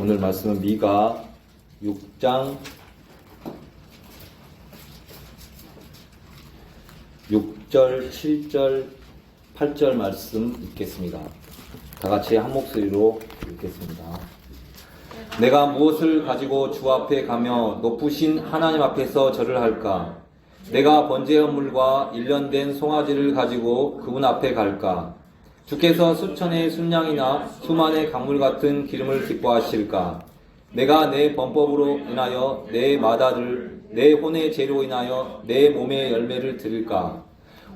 오늘 말씀은 미가 6장 6절, 7절, 8절 말씀 읽겠습니다. 다 같이 한 목소리로 읽겠습니다. 내가 무엇을 가지고 주 앞에 가며 높으신 하나님 앞에서 절을 할까? 내가 번제한 물과 일련된 송아지를 가지고 그분 앞에 갈까? 주께서 수천의 순양이나 수만의 강물 같은 기름을 기뻐하실까? 내가 내 범법으로 인하여 내 마다를 내 혼의 죄로 인하여 내 몸의 열매를 드릴까?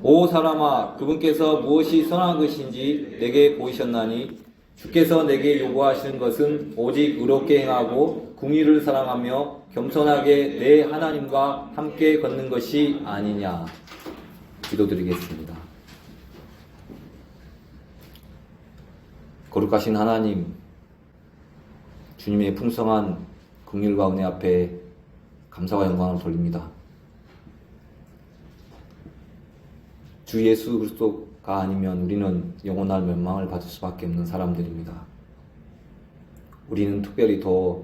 오 사람아, 그분께서 무엇이 선한 것인지 내게 보이셨나니 주께서 내게 요구하시는 것은 오직 의롭게 행하고 궁의를 사랑하며 겸손하게 내 하나님과 함께 걷는 것이 아니냐. 기도드리겠습니다. 거룩하신 하나님, 주님의 풍성한 긍휼과 은혜 앞에 감사와 영광을 돌립니다. 주 예수 그리스도가 아니면 우리는 영원한 멸망을 받을 수밖에 없는 사람들입니다. 우리는 특별히 더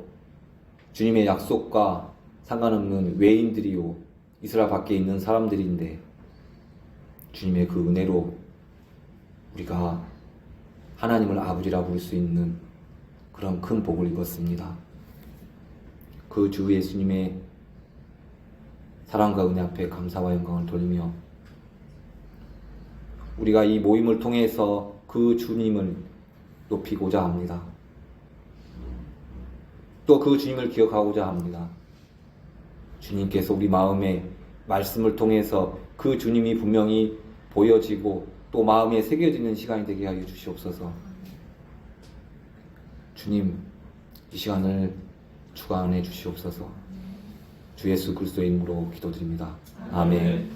주님의 약속과 상관없는 외인들이요, 이스라엘 밖에 있는 사람들인데 주님의 그 은혜로 우리가 하나님을 아버지라 부를 수 있는 그런 큰 복을 입었습니다. 그 주 예수님의 사랑과 은혜 앞에 감사와 영광을 돌리며 우리가 이 모임을 통해서 그 주님을 높이고자 합니다. 또 그 주님을 기억하고자 합니다. 주님께서 우리 마음에 말씀을 통해서 그 주님이 분명히 보여지고 또 마음에 새겨지는 시간이 되게 하여 주시옵소서. 주님, 이 시간을 주관해 주시옵소서. 주 예수 그리스도의 이름으로 기도드립니다. 아멘.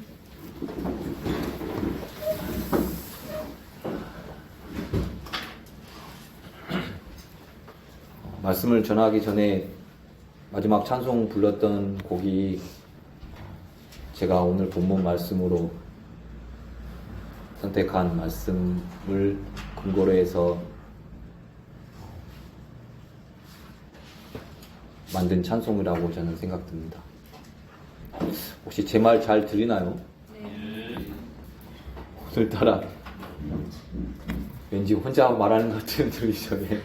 말씀을 전하기 전에 마지막 찬송 불렀던 곡이 제가 오늘 본문 말씀으로 선택한 말씀을 근거로 해서 만든 찬송이라고 저는 생각됩니다. 혹시 제 말 잘 들리나요? 네. 오늘따라 왠지 혼자 말하는 것 같은 들리죠. 네.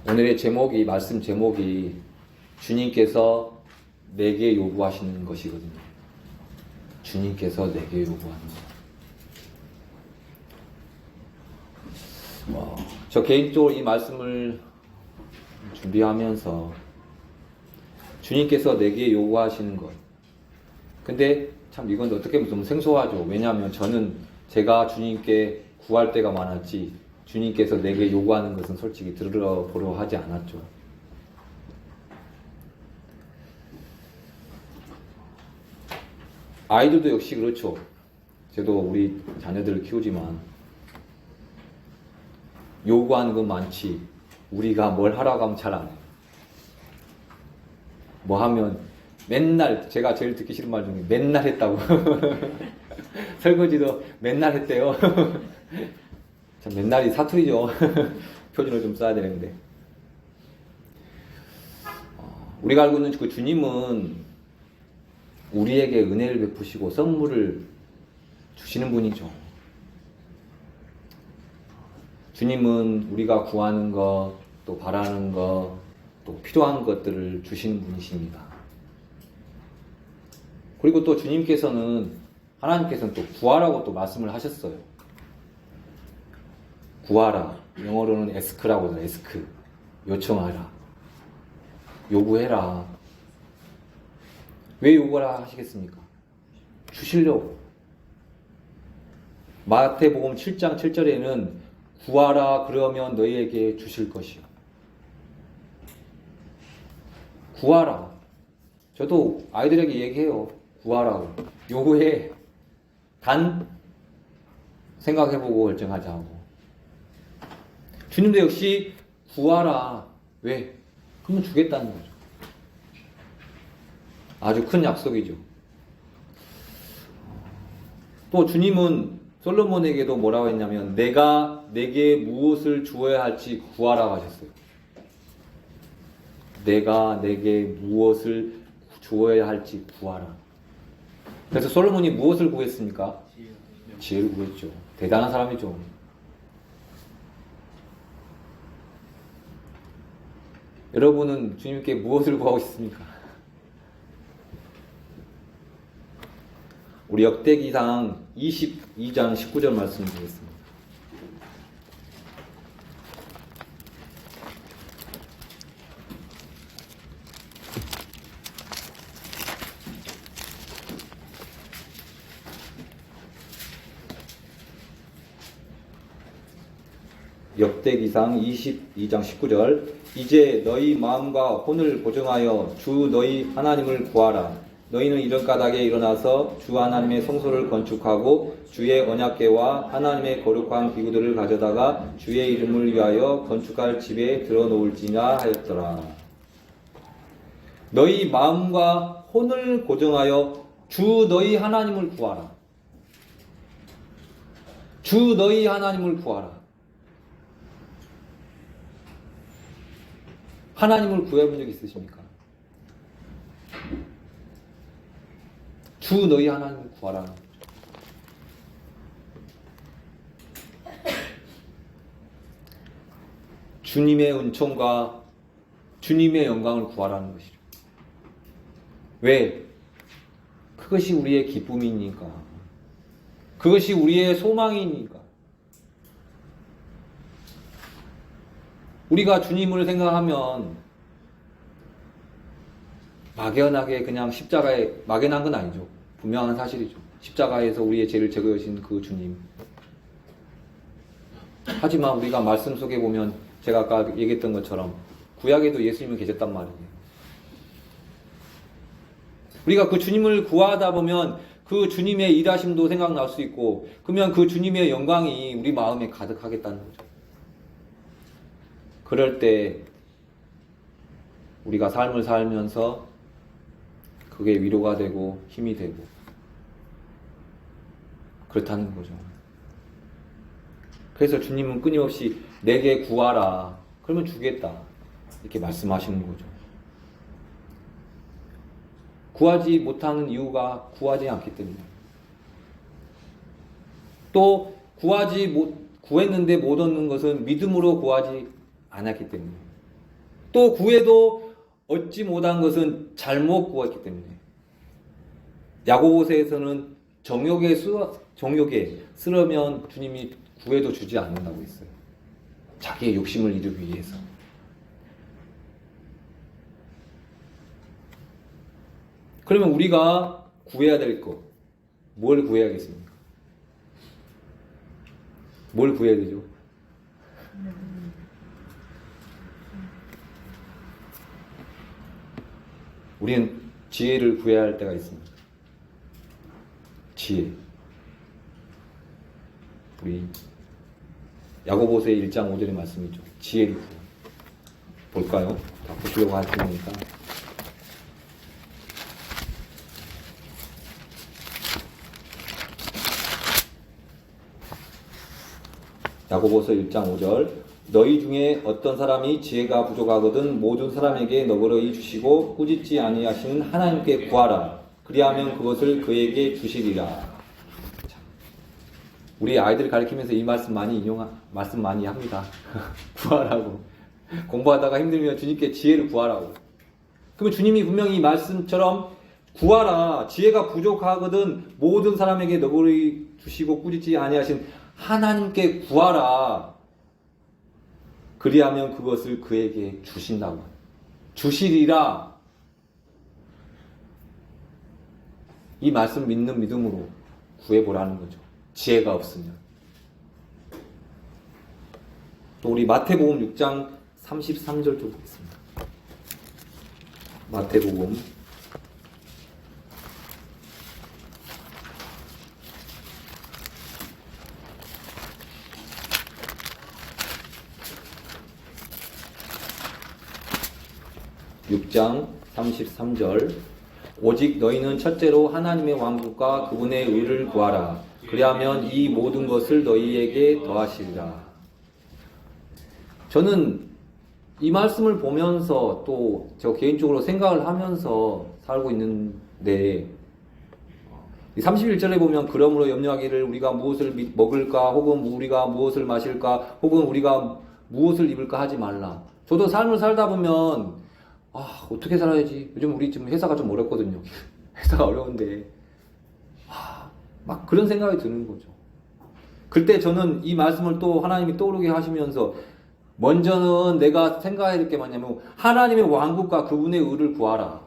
오늘의 제목이, 말씀 제목이 주님께서 내게 요구하시는 것이거든요. 주님께서 내게 요구하는 것. 저 개인적으로 이 말씀을 준비하면서 주님께서 내게 요구하시는 것. 근데 참 이건 어떻게 보면 좀 생소하죠. 왜냐하면 저는 제가 주님께 구할 때가 많았지 주님께서 내게 요구하는 것은 솔직히 들어보려 하지 않았죠. 아이들도 역시 그렇죠. 저도 우리 자녀들을 키우지만 요구하는 건 많지 우리가 뭘 하라고 하면 잘 안 해요. 뭐 하면 맨날, 제가 제일 듣기 싫은 말 중에 맨날 했다고. 설거지도 맨날 했대요. 참 맨날이 사투리죠. 표준을 좀 써야 되는데. 우리가 알고 있는 그 주님은 우리에게 은혜를 베푸시고 선물을 주시는 분이죠. 주님은 우리가 구하는 것, 또 바라는 것, 또 필요한 것들을 주시는 분이십니다. 그리고 또 주님께서는, 하나님께서는 또 구하라고 또 말씀을 하셨어요. 구하라. 영어로는 에스크라고 해요. 에스크. 요청하라. 요구해라. 왜 요구하라 하시겠습니까? 주시려고. 마태복음 7장 7절에는 구하라 그러면 너희에게 주실 것이요. 구하라. 저도 아이들에게 얘기해요. 구하라고. 요구해. 단 생각해보고 결정하자고. 주님도 역시 구하라. 왜? 그러면 주겠다는 거죠. 아주 큰 약속이죠. 또 주님은 솔로몬에게도 뭐라고 했냐면 내가 내게 무엇을 주어야 할지 구하라고 하셨어요. 내가 내게 무엇을 주어야 할지 구하라. 그래서 솔로몬이 무엇을 구했습니까? 지혜를 구했죠. 대단한 사람이죠. 여러분은 주님께 무엇을 구하고 있습니까? 우리 역대기상 22장 19절 말씀 드리겠습니다. 역대기상 22장 19절 이제 너희 마음과 혼을 보정하여 주 너희 하나님을 구하라. 너희는 이런 까닭에 일어나서 주 하나님의 성소를 건축하고 주의 언약궤와 하나님의 거룩한 기구들을 가져다가 주의 이름을 위하여 건축할 집에 들어놓을지냐 하였더라. 너희 마음과 혼을 고정하여 주 너희 하나님을 구하라. 주 너희 하나님을 구하라. 하나님을 구해본 적 있으십니까? 주 너희 하나님을 구하라. 주님의 은총과 주님의 영광을 구하라는 것이죠. 왜? 그것이 우리의 기쁨이니까. 그것이 우리의 소망이니까. 우리가 주님을 생각하면 막연하게 그냥 십자가에 막연한 건 아니죠. 분명한 사실이죠. 십자가에서 우리의 죄를 제거하신 그 주님. 하지만 우리가 말씀 속에 보면 제가 아까 얘기했던 것처럼 구약에도 예수님은 계셨단 말이에요. 우리가 그 주님을 구하다 보면 그 주님의 일하심도 생각날 수 있고 그러면 그 주님의 영광이 우리 마음에 가득하겠다는 거죠. 그럴 때 우리가 삶을 살면서 그게 위로가 되고 힘이 되고 그렇다는 거죠. 그래서 주님은 끊임없이 내게 구하라. 그러면 주겠다. 이렇게 말씀하시는 거죠. 구하지 못하는 이유가 구하지 않기 때문에. 또 구했는데 못 얻는 것은 믿음으로 구하지 않았기 때문에. 또 구해도 얻지 못한 것은 잘못 구했기 때문에. 야고보서에서는 정욕에 쓰러면 주님이 구해도 주지 않는다고 했어요. 자기의 욕심을 이루기 위해서. 그러면 우리가 구해야 될 것, 뭘 구해야겠습니까? 뭘 구해야 되죠? 우리는 지혜를 구해야 할 때가 있습니다. 지혜. 우리 야고보서의 1장 5절의 말씀이죠. 지혜를 구해. 볼까요? 다 보시려고 할 테니까. 야고보서 1장 5절 너희 중에 어떤 사람이 지혜가 부족하거든 모든 사람에게 너그러이 주시고 꾸짖지 아니하시는 하나님께 구하라. 그리하면 그것을 그에게 주시리라. 우리 아이들 가르치면서 이 말씀 많이 합니다. 구하라고. 공부하다가 힘들면 주님께 지혜를 구하라고. 그러면 주님이 분명히 이 말씀처럼 구하라. 지혜가 부족하거든 모든 사람에게 너그러이 주시고 꾸짖지 아니하신 하나님께 구하라. 그리하면 그것을 그에게 주신다고. 주시리라. 이 말씀 믿는 믿음으로 구해보라는 거죠. 지혜가 없으면. 또 우리 마태복음 6장 33절 좀 보겠습니다. 마태복음 6장 33절 오직 너희는 첫째로 하나님의 왕국과 그분의 의를 구하라. 그리하면 이 모든 것을 너희에게 더하시리라. 저는 이 말씀을 보면서 또 저 개인적으로 생각을 하면서 살고 있는데, 31절에 보면 그러므로 염려하기를 우리가 무엇을 먹을까, 혹은 우리가 무엇을 마실까, 혹은 우리가 무엇을 입을까 하지 말라. 저도 삶을 살다 보면 어떻게 살아야지. 요즘 우리 지금 회사가 좀 어렵거든요. 회사가 어려운데 막 그런 생각이 드는 거죠. 그때 저는 이 말씀을 또 하나님이 떠오르게 하시면서, 먼저는 내가 생각해야 될 게 뭐냐면 하나님의 왕국과 그분의 의를 구하라.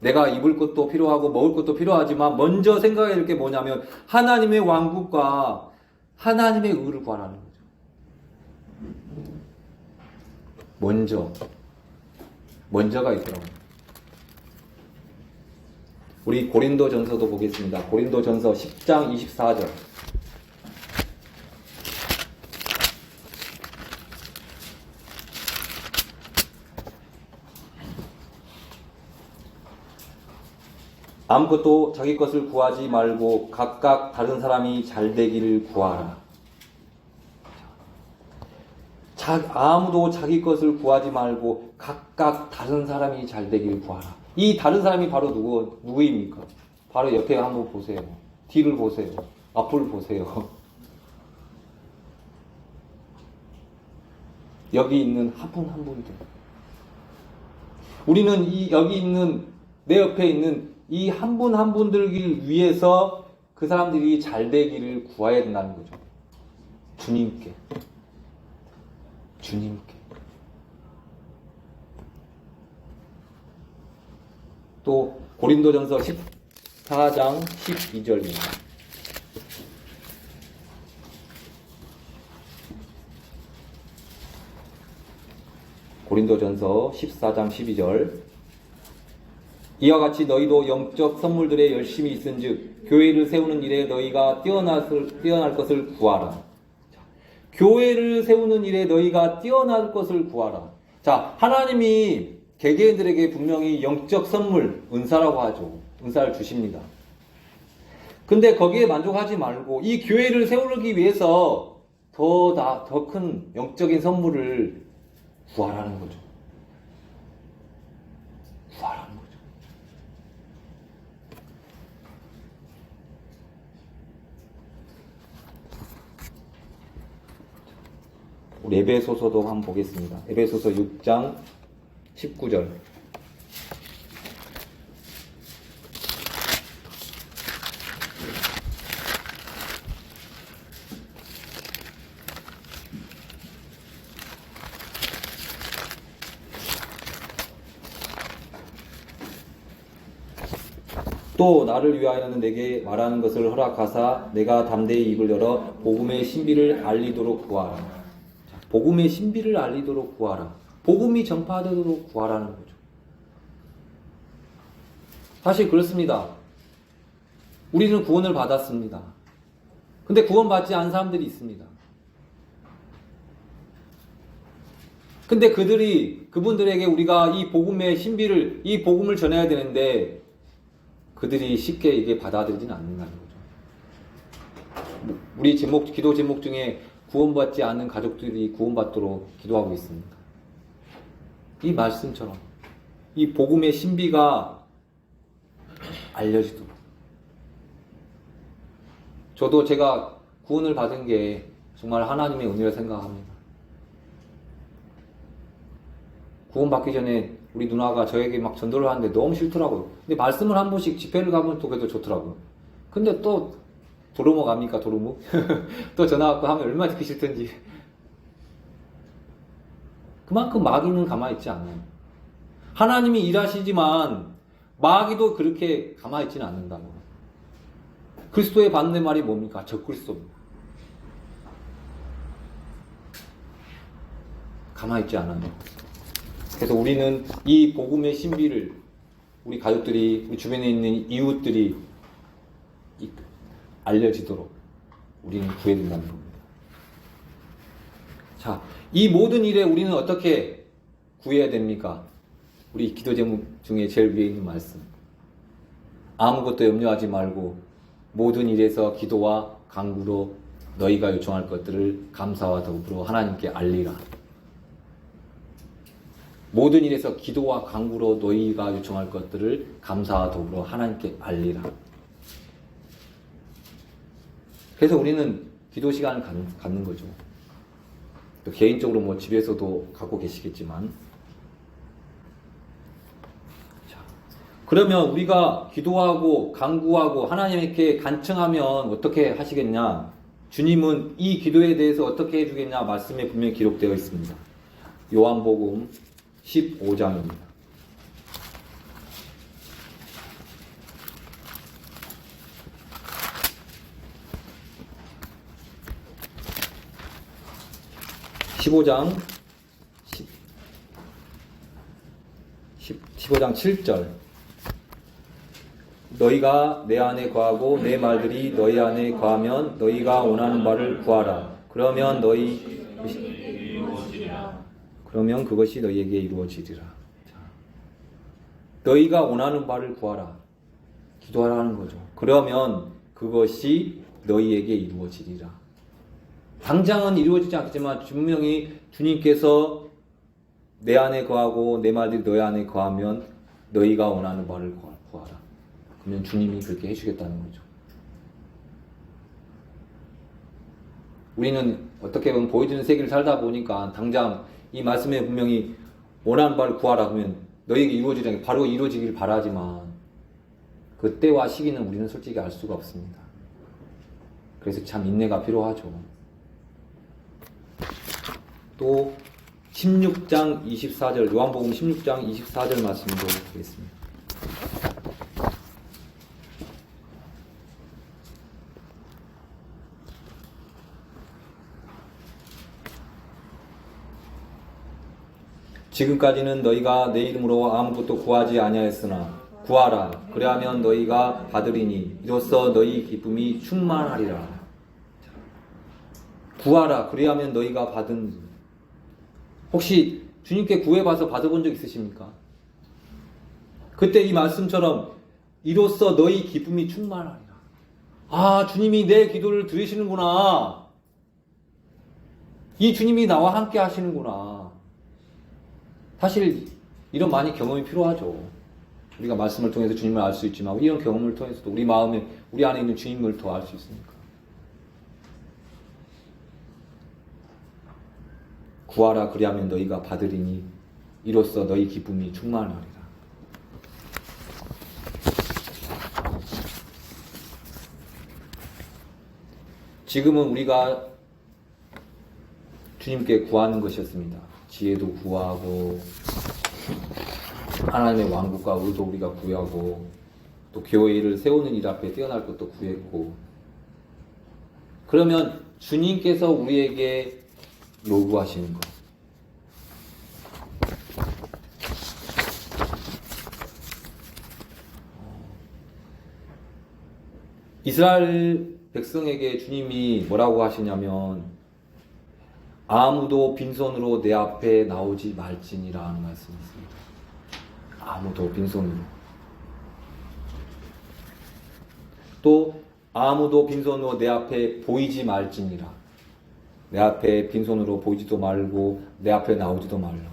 내가 입을 것도 필요하고 먹을 것도 필요하지만 먼저 생각해야 될 게 뭐냐면 하나님의 왕국과 하나님의 의를 구하라는 거죠. 먼저가 있더라고요. 우리 고린도전서도 보겠습니다. 고린도전서 10장 24절. 아무것도 자기 것을 구하지 말고 각각 다른 사람이 잘 되기를 구하라. 아무도 자기 것을 구하지 말고 각각 다른 사람이 잘 되기를 구하라. 이 다른 사람이 바로 누구입니까? 바로 옆에 한번 보세요. 뒤를 보세요. 앞을 보세요. 여기 있는 한 분 한 분들. 우리는 여기 있는, 내 옆에 있는 이 한 분 한 분들을 위해서 그 사람들이 잘 되기를 구해야 된다는 거죠. 주님께. 또 고린도전서 14장 12절입니다. 고린도전서 14장 12절. 이와 같이 너희도 영적 선물들에 열심히 있은즉 교회를 세우는 일에 너희가 뛰어날 것을 구하라. 교회를 세우는 일에 너희가 뛰어날 것을 구하라. 자, 하나님이 개개인들에게 분명히 영적 선물, 은사라고 하죠. 은사를 주십니다. 근데 거기에 만족하지 말고 이 교회를 세우기 위해서 더 큰 영적인 선물을 구하라는 거죠. 우리 에베소서도 한번 보겠습니다. 에베소서 6장 19절. 또 나를 위하여는 내게 말하는 것을 허락하사 내가 담대히 입을 열어 복음의 신비를 알리도록 구하라. 복음의 신비를 알리도록 구하라. 복음이 전파되도록 구하라는 거죠. 사실 그렇습니다. 우리는 구원을 받았습니다. 근데 구원받지 않은 사람들이 있습니다. 근데 그분들에게 우리가 이 복음의 신비를, 이 복음을 전해야 되는데 그들이 쉽게 이게 받아들이지는 않는다는 거죠. 우리 기도 제목 중에 구원받지 않는 가족들이 구원받도록 기도하고 있습니다. 이 말씀처럼 이 복음의 신비가 알려지도록. 저도 제가 구원을 받은 게 정말 하나님의 은혜라 생각합니다. 구원받기 전에 우리 누나가 저에게 막 전도를 하는데 너무 싫더라고요. 근데 말씀을 한 번씩 집회를 가면 또 그래도 좋더라고요. 근데 또 도루묵 압니까, 도루묵? 또 전화 왔고 하면 얼마나 듣기 싫던지. 그만큼 마귀는 가만히 있지 않아요. 하나님이 일하시지만 마귀도 그렇게 가만히 있지는 않는다고. 그리스도의 반대말이 뭡니까? 적그리스도입니다. 가만히 있지 않아요. 그래서 우리는 이 복음의 신비를 우리 가족들이, 우리 주변에 있는 이웃들이 알려지도록 우리는 구해야 된다는 겁니다. 자, 이 모든 일에 우리는 어떻게 구해야 됩니까? 우리 기도 제목 중에 제일 위에 있는 말씀. 아무것도 염려하지 말고 모든 일에서 기도와 간구로 너희가 요청할 것들을 감사와 더불어 하나님께 알리라. 모든 일에서 기도와 간구로 너희가 요청할 것들을 감사와 더불어 하나님께 알리라. 그래서 우리는 기도 시간을 갖는 거죠. 또 개인적으로 뭐 집에서도 갖고 계시겠지만, 자, 그러면 우리가 기도하고 간구하고 하나님께 간청하면 어떻게 하시겠냐? 주님은 이 기도에 대해서 어떻게 해주겠냐? 말씀에 분명히 기록되어 있습니다. 요한복음 15장입니다. (15장) 7절. 너희가 내 안에 거하고 내 말들이 너희 안에 거하면 너희가 원하는 바를 구하라. 그러면 그것이 너희에게 이루어지리라. 너희가 원하는 바를 구하라. 기도하라는 거죠. 그러면 그것이 너희에게 이루어지리라. 당장은 이루어지지 않겠지만 분명히 주님께서 내 안에 거하고 내 말들이 너희 안에 거하면 너희가 원하는 바를 구하라. 그러면 주님이 그렇게 해주겠다는 거죠. 우리는 어떻게 보면 보여주는 세계를 살다 보니까 당장 이 말씀에 분명히 원하는 바를 구하라 그러면 너희에게 이루어지라는 게 바로 이루어지길 바라지만 그 때와 시기는 우리는 솔직히 알 수가 없습니다. 그래서 참 인내가 필요하죠. 또 16장 24절 요한복음 16장 24절 말씀도 보겠습니다. 지금까지는 너희가 내 이름으로 아무것도 구하지 아니하였으나 구하라 그리하면 너희가 받으리니 이로써 너희 기쁨이 충만하리라. 구하라 그리하면 너희가 받은. 혹시 주님께 구해봐서 받아본 적 있으십니까? 그때 이 말씀처럼 이로써 너희 기쁨이 충만하리라. 아, 주님이 내 기도를 들으시는구나. 이 주님이 나와 함께 하시는구나. 사실 이런 많이 경험이 필요하죠. 우리가 말씀을 통해서 주님을 알 수 있지만 이런 경험을 통해서도 우리 마음에 우리 안에 있는 주님을 더 알 수 있으니까. 구하라 그리하면 너희가 받으리니 이로써 너희 기쁨이 충만하리라. 지금은 우리가 주님께 구하는 것이었습니다. 지혜도 구하고 하나님의 왕국과 의도 우리가 구하고 또 교회를 세우는 일 앞에 뛰어날 것도 구했고. 그러면 주님께서 우리에게 요구하시는 것, 이스라엘 백성에게 주님이 뭐라고 하시냐면 아무도 빈손으로 내 앞에 나오지 말지니라 하는 말씀이 있습니다. 아무도 빈손으로. 또 아무도 빈손으로 내 앞에 보이지 말지니라. 내 앞에 빈손으로 보이지도 말고 내 앞에 나오지도 말라.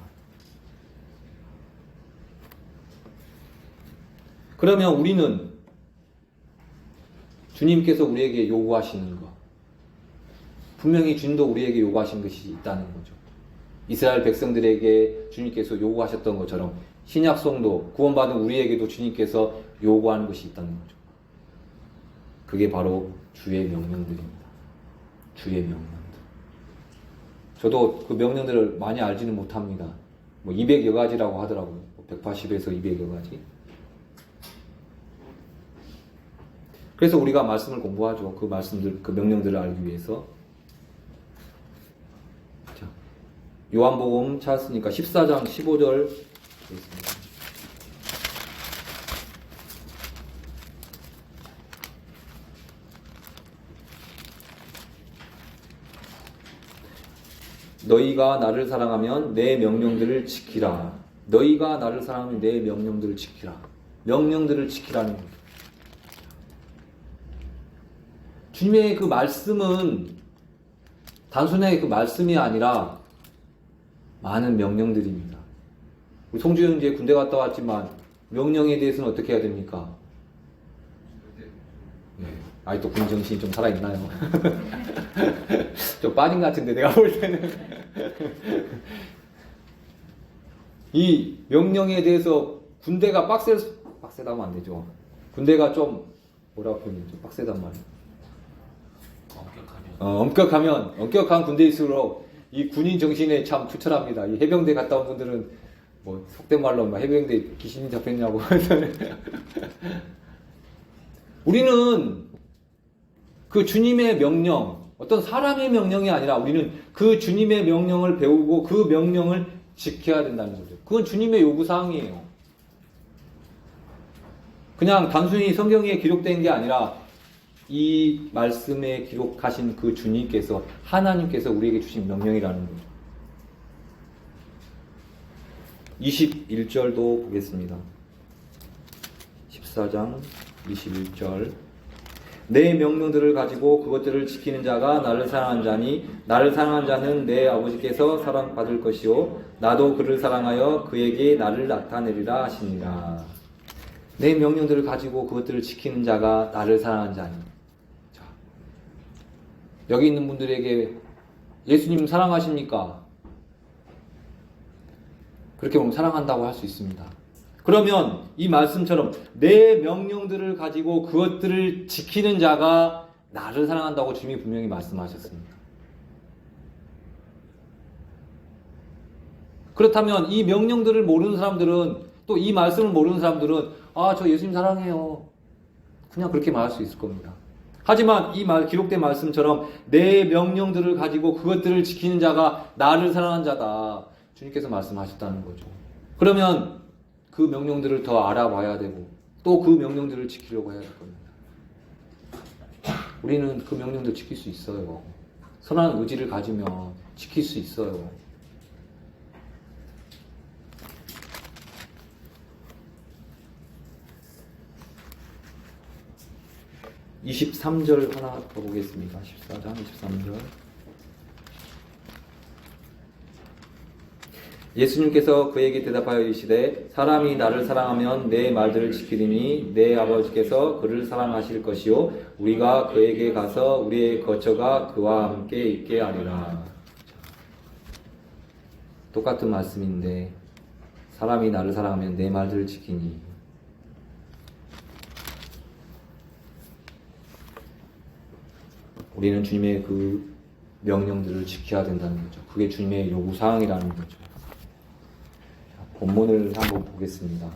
그러면 우리는 주님께서 우리에게 요구하시는 것, 분명히 주님도 우리에게 요구하신 것이 있다는 거죠. 이스라엘 백성들에게 주님께서 요구하셨던 것처럼 신약 성도, 구원받은 우리에게도 주님께서 요구하는 것이 있다는 거죠. 그게 바로 주의 명령들입니다. 주의 명령들. 저도 그 명령들을 많이 알지는 못합니다. 뭐 200여 가지라고 하더라고요. 180에서 200여 가지. 그래서 우리가 말씀을 공부하죠. 그 말씀들, 그 명령들을 알기 위해서. 자, 요한복음 찾았으니까 14장 15절 있습니다. 너희가 나를 사랑하면 내 명령들을 지키라. 너희가 나를 사랑하면 내 명령들을 지키라. 명령들을 지키라는 거죠. 주님의 그 말씀은 단순하게 그 말씀이 아니라 많은 명령들입니다. 우리 송주 형제 군대 갔다 왔지만 명령에 대해서는 어떻게 해야 됩니까? 네. 아직도 군 정신이 좀 살아있나요? 좀 빠진 것 같은데 내가 볼 때는 이 명령에 대해서 군대가 빡세다면 안 되죠. 군대가 좀 뭐라고 표현해? 좀 빡세단 말이에요. 엄격한 군대일수록 이 군인 정신에 참 투철합니다. 이 해병대 갔다 온 분들은 뭐 속된 말로 막 해병대 귀신이 잡혔냐고. 우리는 그 주님의 명령, 어떤 사람의 명령이 아니라 우리는 그 주님의 명령을 배우고 그 명령을 지켜야 된다는 거죠. 그건 주님의 요구사항이에요. 그냥 단순히 성경에 기록된 게 아니라 이 말씀에 기록하신 그 주님께서, 하나님께서 우리에게 주신 명령이라는 거죠. 21절도 보겠습니다. 14장 21절. 내 명령들을 가지고 그것들을 지키는 자가 나를 사랑한 자니 나를 사랑한 자는 내 아버지께서 사랑받을 것이요 나도 그를 사랑하여 그에게 나를 나타내리라 하시니라. 내 명령들을 가지고 그것들을 지키는 자가 나를 사랑한 자니. 자, 여기 있는 분들에게 예수님 사랑하십니까? 그렇게 보면 사랑한다고 할 수 있습니다. 그러면 이 말씀처럼 내 명령들을 가지고 그것들을 지키는 자가 나를 사랑한다고 주님이 분명히 말씀하셨습니다. 그렇다면 이 명령들을 모르는 사람들은, 또 이 말씀을 모르는 사람들은 저 예수님 사랑해요, 그냥 그렇게 말할 수 있을 겁니다. 하지만 이 기록된 말씀처럼 내 명령들을 가지고 그것들을 지키는 자가 나를 사랑한 자다, 주님께서 말씀하셨다는 거죠. 그러면 그 명령들을 더 알아봐야 되고 또 그 명령들을 지키려고 해야 될 겁니다. 우리는 그 명령들 지킬 수 있어요. 선한 의지를 가지면 지킬 수 있어요. (23절) 하나 더 보겠습니다. 14장 23절. 예수님께서 그에게 대답하여 이르시되 사람이 나를 사랑하면 내 말들을 지키리니 내 아버지께서 그를 사랑하실 것이요 우리가 그에게 가서 우리의 거처가 그와 함께 있게 하리라. 똑같은 말씀인데 사람이 나를 사랑하면 내 말들을 지키니, 우리는 주님의 그 명령들을 지켜야 된다는 거죠. 그게 주님의 요구사항이라는 거죠. 본문을 한번 보겠습니다.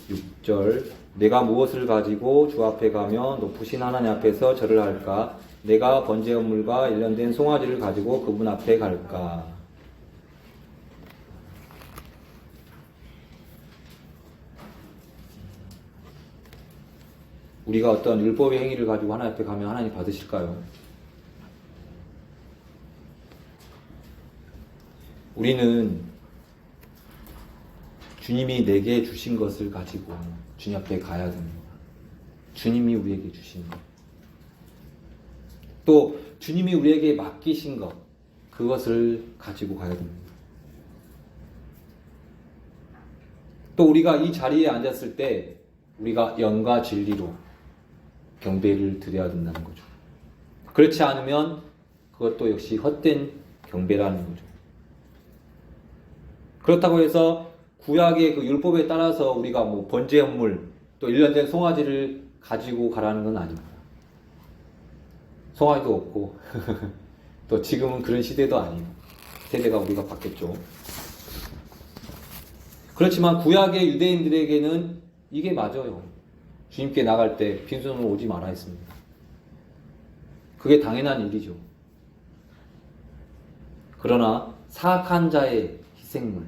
(6절) 내가 무엇을 가지고 주 앞에 가며 높으신 하나님 앞에서 절을 할까? 내가 번제 헌물과 일련된 송아지를 가지고 그분 앞에 갈까? 우리가 어떤 율법의 행위를 가지고 하나님 앞에 가면 하나님 받으실까요? 우리는 주님이 내게 주신 것을 가지고 주님 앞에 가야 됩니다. 주님이 우리에게 주신 것, 또 주님이 우리에게 맡기신 것, 그것을 가지고 가야 됩니다. 또 우리가 이 자리에 앉았을 때 우리가 영과 진리로 경배를 드려야 된다는 거죠. 그렇지 않으면 그것도 역시 헛된 경배라는 거죠. 그렇다고 해서 구약의 그 율법에 따라서 우리가 뭐 번제 헌물 또 일련된 송아지를 가지고 가라는 건 아닙니다. 송아지도 없고 또 지금은 그런 시대도 아니고 세대가 우리가 바뀌었죠. 그렇지만 구약의 유대인들에게는 이게 맞아요. 주님께 나갈 때 빈손으로 오지 마라 했습니다. 그게 당연한 일이죠. 그러나 사악한 자의 희생물,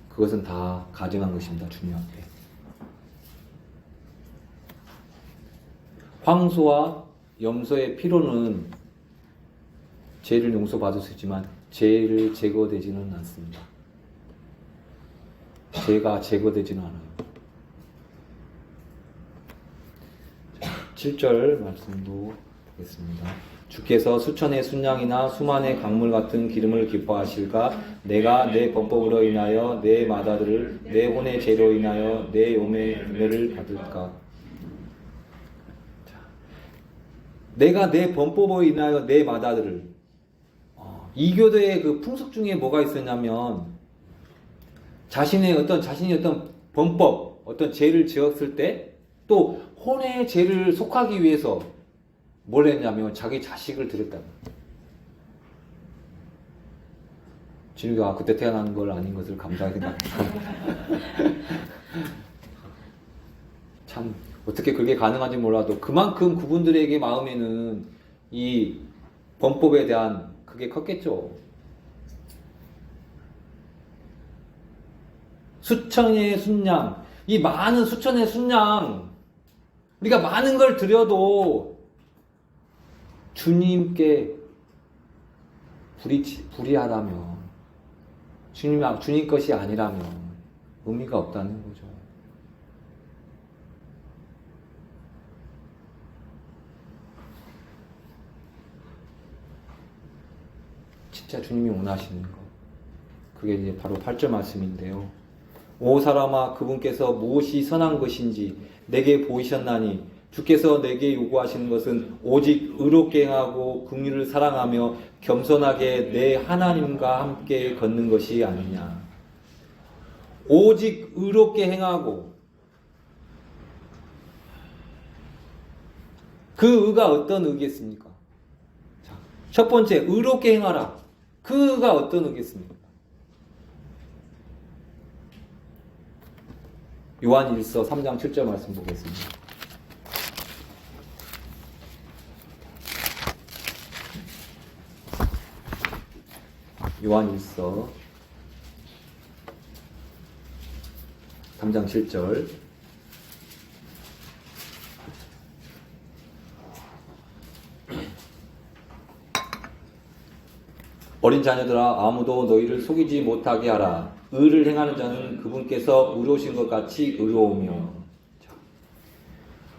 그것은 다 가증한 것입니다. 주님 앞에. 황소와 염소의 피로는 죄를 용서받을 수 있지만 죄를 제거되지는 않습니다. 죄가 제거되지는 않아요. 7절 말씀도 보겠습니다. 주께서 수천의 순양이나 수만의 강물 같은 기름을 기뻐하실까? 내가 내 범법으로 인하여 내 마다들을 내 혼의 죄로 인하여 내 요매를 받을까? 내가 내 범법으로 인하여 내 마다들을 이 교도의 그 풍속 중에 뭐가 있었냐면 자신이 어떤 범법, 어떤 죄를 지었을 때 또 혼의 죄를 속하기 위해서 뭘 했냐면 자기 자식을 드렸다. 진우가 그때 태어난 걸 아닌 것을 감사하게 생각합니다. 참 어떻게 그게 가능한지 몰라도 그만큼 그분들에게 마음에는 이 범법에 대한 그게 컸겠죠. 수천의 순양, 이 많은 수천의 순양, 우리가 많은 걸 드려도 주님께 불이하다면, 주님 것이 아니라면 의미가 없다는 거죠. 진짜 주님이 원하시는 것. 그게 이제 바로 8절 말씀인데요. 오 사람아, 그분께서 무엇이 선한 것인지 내게 보이셨나니 주께서 내게 요구하시는 것은 오직 의롭게 행하고 긍휼을 사랑하며 겸손하게 내 하나님과 함께 걷는 것이 아니냐. 오직 의롭게 행하고, 그 의가 어떤 의겠습니까? 자, 첫 번째, 의롭게 행하라. 그 의가 어떤 의겠습니까? 요한 1서 3장 7절 말씀 보겠습니다. 요한 1서 3장 7절. 어린 자녀들아, 아무도 너희를 속이지 못하게 하라. 의를 행하는 자는 그분께서 의로우신 것 같이 의로우며.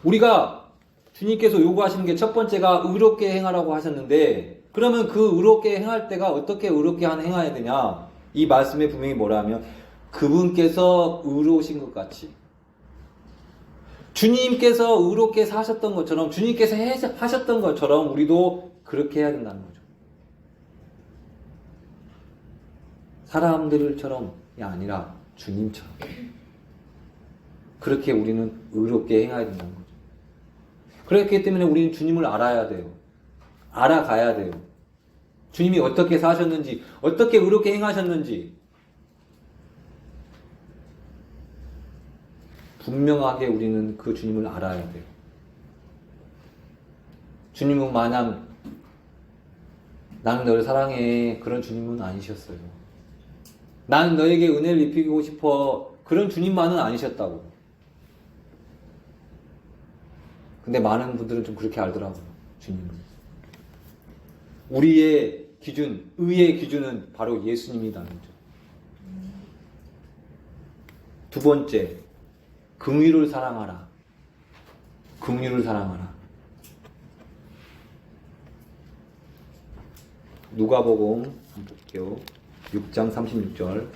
우리가 주님께서 요구하시는 게 첫 번째가 의롭게 행하라고 하셨는데, 그러면 그 의롭게 행할 때가 어떻게 의롭게 행해야 되냐? 이 말씀에 분명히 뭐라면 그분께서 의로우신 것 같이, 주님께서 의롭게 사셨던 것처럼, 주님께서 하셨던 것처럼 우리도 그렇게 해야 된다는 거죠. 사람들처럼이 아니라 주님처럼. 그렇게 우리는 의롭게 행해야 된다는 거죠. 그렇기 때문에 우리는 주님을 알아야 돼요. 알아가야 돼요. 주님이 어떻게 사셨는지, 어떻게 의롭게 행하셨는지 분명하게 우리는 그 주님을 알아야 돼요. 주님은 마냥 나는 너를 사랑해 그런 주님은 아니셨어요. 나는 너에게 은혜를 입히고 싶어 그런 주님만은 아니셨다고. 근데 많은 분들은 좀 그렇게 알더라고요. 주님은. 우리의 기준, 의의 기준은 바로 예수님이라는 거죠. 두 번째, 긍휼을 사랑하라. 긍휼을 사랑하라. 누가복음 한번 볼게요. 6장 36절.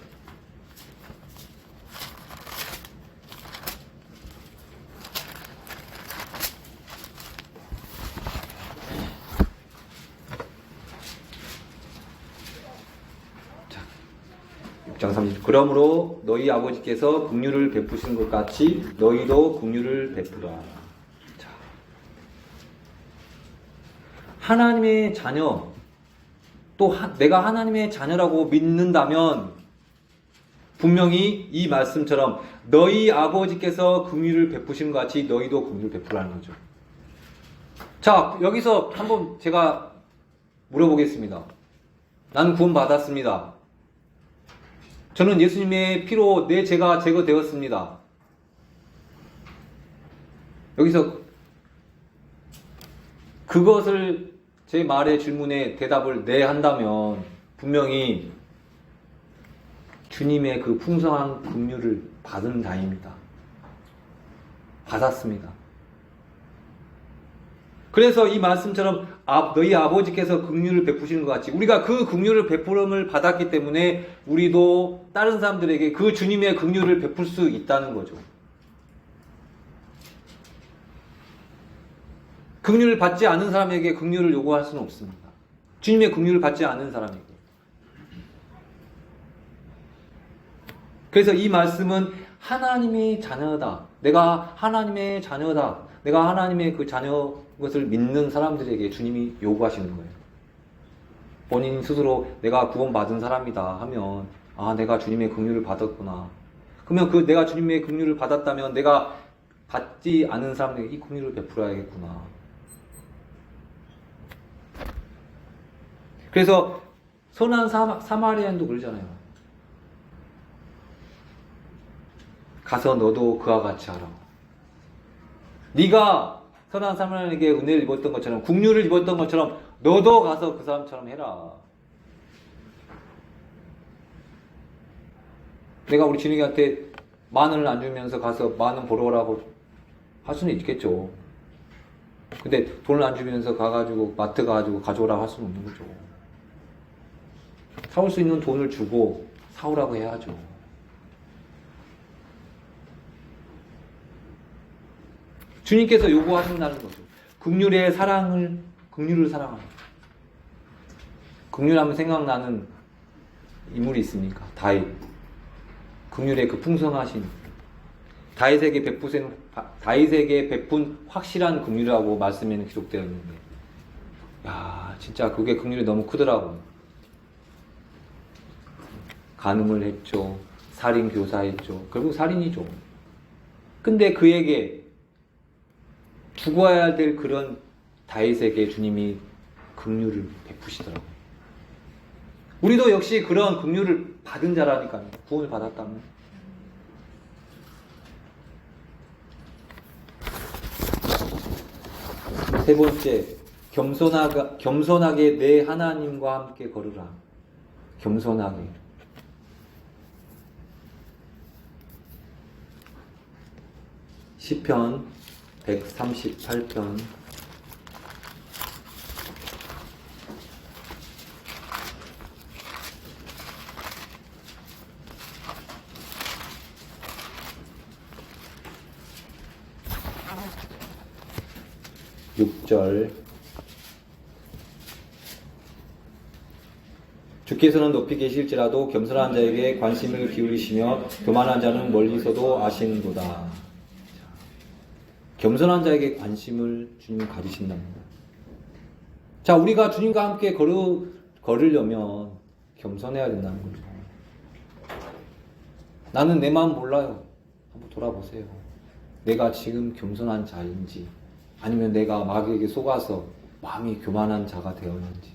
그러므로 너희 아버지께서 긍휼을 베푸시는 것 같이 너희도 긍휼을 베푸라. 자, 하나님의 자녀, 또 내가 하나님의 자녀라고 믿는다면 분명히 이 말씀처럼 너희 아버지께서 긍휼을 베푸신 것 같이 너희도 긍휼을 베푸라는 거죠. 자, 여기서 한번 제가 물어보겠습니다. 나는 구원 받았습니다. 저는 예수님의 피로 내 죄가 제거되었습니다. 여기서 그것을 제 말의 질문에 대답을 네 한다면 분명히 주님의 그 풍성한 긍휼을 받은 자입니다. 받았습니다. 그래서 이 말씀처럼 너희 아버지께서 긍휼을 베푸시는 것 같이 우리가 그 긍휼을 베푸름을 받았기 때문에 우리도 다른 사람들에게 그 주님의 긍휼을 베풀 수 있다는 거죠. 긍휼을 받지 않은 사람에게 긍휼을 요구할 수는 없습니다. 주님의 긍휼을 받지 않은 사람에게. 그래서 이 말씀은 하나님의 자녀다. 내가 하나님의 자녀다. 내가 하나님의 그 자녀 것을 믿는 사람들에게 주님이 요구하시는 거예요. 본인 스스로 내가 구원받은 사람이다 하면 내가 주님의 긍휼을 받았구나. 그러면 내가 주님의 긍휼을 받았다면 내가 받지 않은 사람에게 이 긍휼을 베풀어야겠구나. 그래서 선한 사마리아인도 그러잖아요. 가서 너도 그와 같이 하라. 네가 선한 사마리아에게 은혜를 입었던 것처럼 긍휼을 입었던 것처럼 너도 가서 그 사람처럼 해라. 내가 우리 진욱이한테 10,000원을 안 주면서 가서 10,000원 보러 오라고 할 수는 있겠죠. 근데 돈을 안 주면서 가가지고 마트 가가지고 가져오라고 할 수는 없는 거죠. 사올 수 있는 돈을 주고 사오라고 해야죠. 주님께서 요구하신다는 거죠. 긍휼을 사랑하는. 긍휼하면 생각나는 인물이 있습니까? 다윗. 긍휼의 그 풍성하신 다윗에게 베푼 확실한 긍휼이라고 말씀에는 기록되어 있는데, 야, 진짜 그게 긍휼이 너무 크더라고요. 간음을 했죠. 살인 교사했죠. 결국 살인이죠. 근데 그에게 죽어야 될 그런 다윗에게 주님이 긍휼을 베푸시더라고요. 우리도 역시 그런 긍휼을 받은 자라니까요. 구원을 받았다면. 세 번째, 겸손하게 내 하나님과 함께 걸으라. 겸손하게. 시편 138편 6절 주께서는 높이 계실지라도 겸손한 자에게 관심을 기울이시며 교만한 자는 멀리서도 아시는도다. 겸손한 자에게 관심을 주님이 가지신답니다. 자, 우리가 주님과 함께 걸으려면 겸손해야 된다는 거죠. 나는 내 마음 몰라요. 한번 돌아보세요. 내가 지금 겸손한 자인지 아니면 내가 마귀에게 속아서 마음이 교만한 자가 되었는지.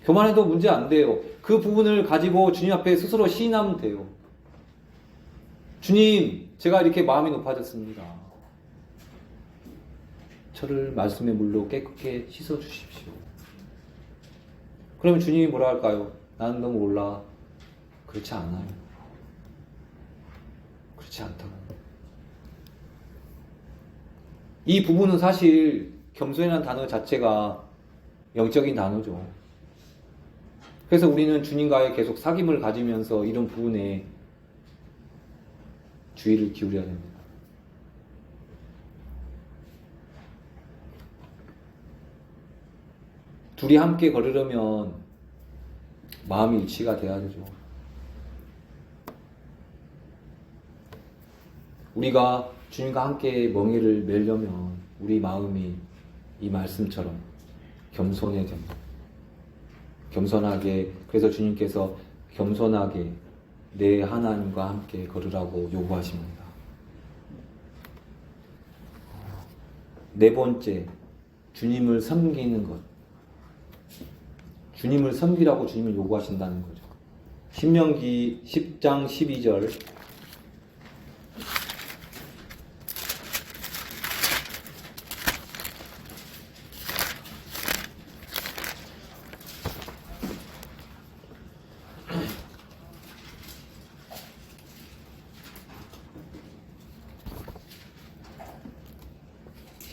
교만해도 문제 안 돼요. 그 부분을 가지고 주님 앞에 스스로 시인하면 돼요. 주님, 제가 이렇게 마음이 높아졌습니다. 저를 말씀의 물로 깨끗게 씻어주십시오. 그러면 주님이 뭐라 할까요? 나는 너무 몰라. 그렇지 않아요. 그렇지 않다고. 이 부분은 사실 겸손이라는 단어 자체가 영적인 단어죠. 그래서 우리는 주님과의 계속 사귐을 가지면서 이런 부분에 주의를 기울여야 됩니다. 둘이 함께 걸으려면 마음이 일치가 돼야 되죠. 우리가 주님과 함께 멍에를 매려면 우리 마음이 이 말씀처럼 겸손해야 됩니다. 겸손하게, 그래서 주님께서 겸손하게 내 하나님과 함께 걸으라고 요구하십니다. 네 번째, 주님을 섬기는 것. 주님을 섬기라고 주님을 요구하신다는 거죠. 신명기 10장 12절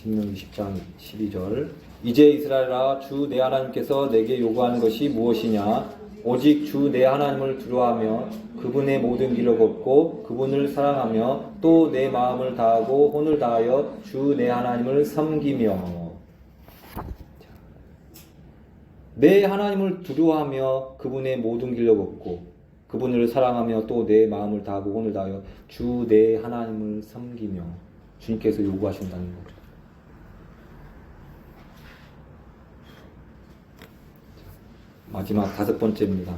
신명기 10장 12절. 이제 이스라엘아, 주 내 하나님께서 내게 요구하는 것이 무엇이냐? 오직 주 내 하나님을 두려워하며 그분의 모든 길을 걷고 그분을 사랑하며 또 내 마음을 다하고 혼을 다하여 주 내 하나님을 섬기며. 내 하나님을 두려워하며 그분의 모든 길을 걷고 그분을 사랑하며 또 내 마음을 다하고 혼을 다하여 주 내 하나님을 섬기며. 주님께서 요구하신다는 거죠. 마지막 5번째입니다.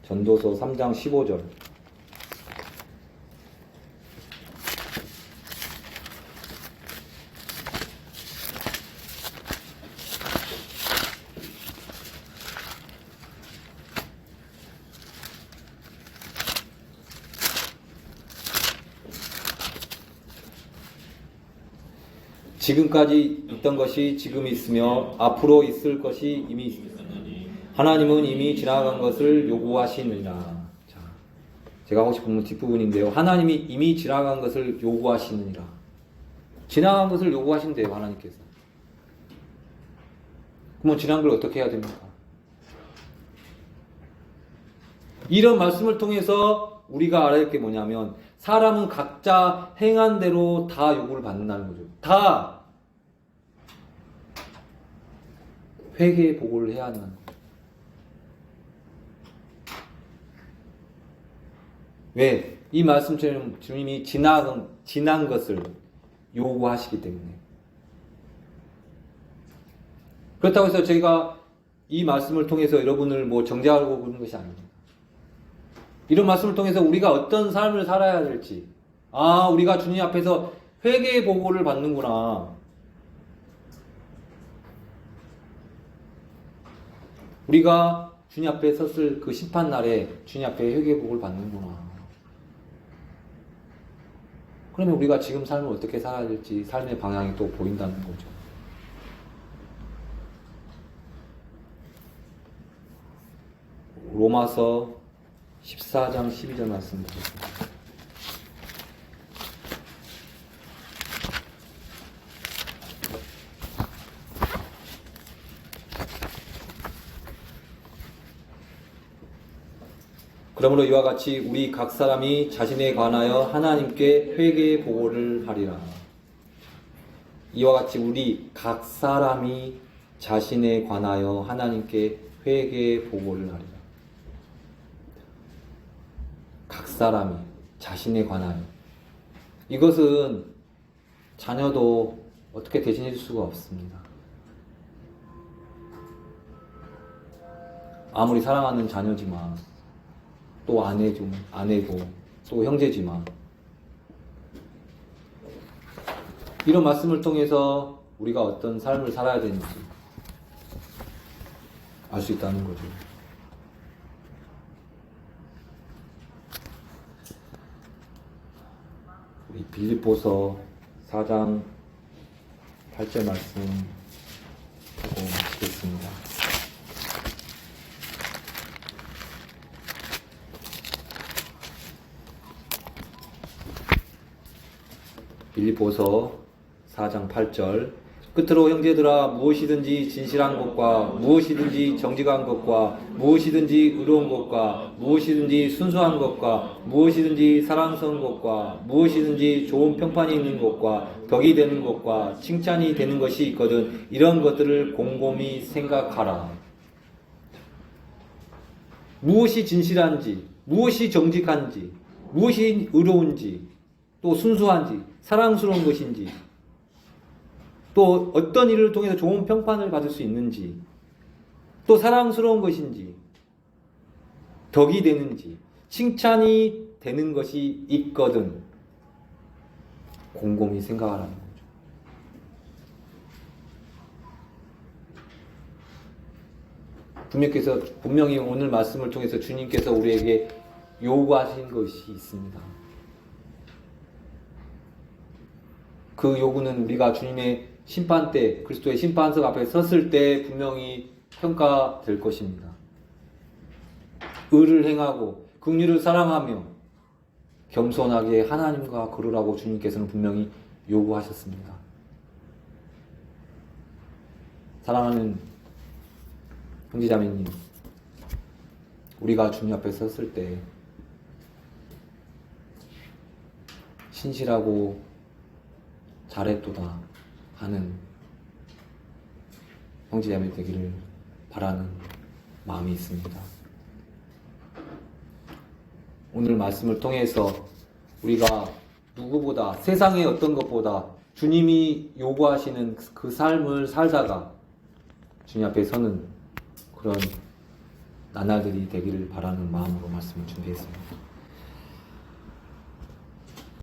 전도서 3장 15절. 지금까지 있던 것이 지금 있으며 앞으로 있을 것이 이미 있습니다. 하나님은 이미 지나간 것을 요구하시느니라. 자, 제가 하고 싶은 뒷부분인데요. 하나님이 이미 지나간 것을 요구하시느니라. 지나간 것을 요구하신대요, 하나님께서. 그러면 지난 걸 어떻게 해야 됩니까? 이런 말씀을 통해서 우리가 알아야 할 게 뭐냐면, 사람은 각자 행한 대로 다 요구를 받는다는 거죠. 다 회개의 보고를 해야 한다는 거죠. 왜? 이 말씀처럼 주님이 지난 것을 요구하시기 때문에. 그렇다고 해서 저희가 이 말씀을 통해서 여러분을 정죄하려고 그러는 것이 아닙니다. 이런 말씀을 통해서 우리가 어떤 삶을 살아야 될지, 우리가 주님 앞에서 회개의 보고를 받는구나. 우리가 주님 앞에 섰을 그 심판날에 주님 앞에 회개의 보고를 받는구나. 그러면 우리가 지금 삶을 어떻게 살아야 될지 삶의 방향이 또 보인다는 거죠. 로마서 14장 12절 말씀 드리겠습니다. 그러므로 이와 같이 우리 각 사람이 자신에 관하여 하나님께 회개의 보고를 하리라. 이와 같이 우리 각 사람이 자신에 관하여 하나님께 회개의 보고를 하리라. 각 사람이 자신에 관하여. 이것은 자녀도 어떻게 대신해 줄 수가 없습니다. 아무리 사랑하는 자녀지만, 또 아내고 또 형제지만, 이런 말씀을 통해서 우리가 어떤 삶을 살아야 되는지 알 수 있다는 거죠. 우리 빌립보서 4장 8절 말씀 보고 마치겠습니다. 빌립보서 4장 8절. 끝으로 형제들아, 무엇이든지 진실한 것과 무엇이든지 정직한 것과 무엇이든지 의로운 것과 무엇이든지 순수한 것과 무엇이든지 사랑스러운 것과 무엇이든지 좋은 평판이 있는 것과 덕이 되는 것과 칭찬이 되는 것이 있거든 이런 것들을 곰곰이 생각하라. 무엇이 진실한지, 무엇이 정직한지, 무엇이 의로운지, 또 순수한지, 사랑스러운 것인지, 또 어떤 일을 통해서 좋은 평판을 받을 수 있는지, 또 사랑스러운 것인지, 덕이 되는지, 칭찬이 되는 것이 있거든 곰곰이 생각하라는 거죠. 분명히 오늘 말씀을 통해서 주님께서 우리에게 요구하신 것이 있습니다. 그 요구는 우리가 주님의 심판 때, 그리스도의 심판석 앞에 섰을 때 분명히 평가될 것입니다. 의를 행하고 긍휼을 사랑하며 겸손하게 하나님과 걸으라고 주님께서는 분명히 요구하셨습니다. 사랑하는 형제자매님, 우리가 주님 앞에 섰을 때 신실하고 잘했도다 하는 형제자매 되기를 바라는 마음이 있습니다. 오늘 말씀을 통해서 우리가 누구보다, 세상의 어떤 것보다 주님이 요구하시는 그 삶을 살다가 주님 앞에 서는 그런 나날들이 되기를 바라는 마음으로 말씀을 준비했습니다.